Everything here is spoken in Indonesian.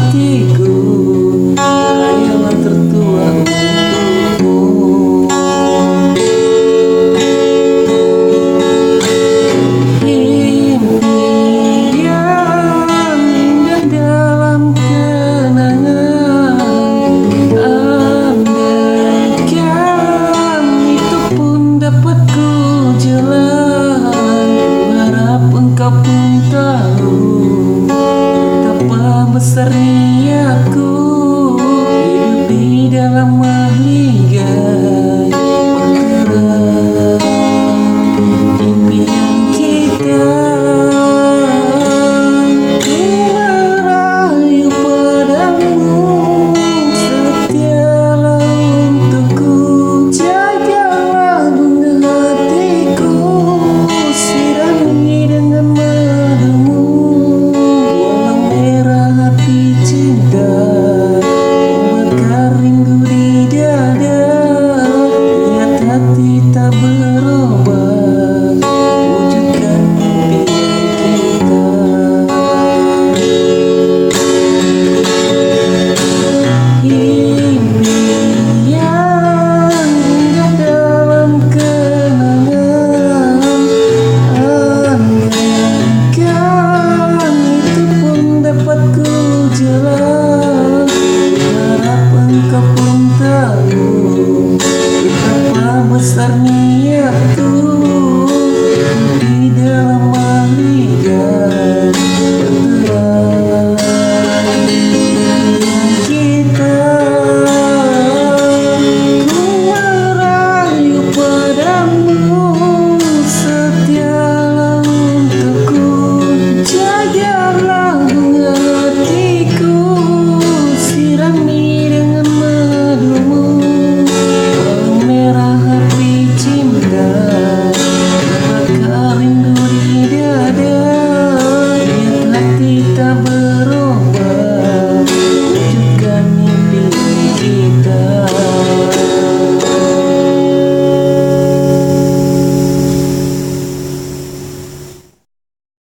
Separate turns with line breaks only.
hatiku, hayalan tertua untukmu. Impian indah dalam kenangan, andaikan itu pun dapat ku jalan. Harap engkau pun tahu betapa besar niatku hidup di dalam meligai perkara impian kita. Ku merayu padamu, setialah untukku, jagalah bunda hatiku, sirami dengan madumu. Walau merah hati cinta membakar rindu di dada, lihat hati tak berubah, wujudkan impian kita. Impian indah dalam kenangan, andaikan itu pun dapat ku jalan. Harap engkau pun tahu betapa besarnya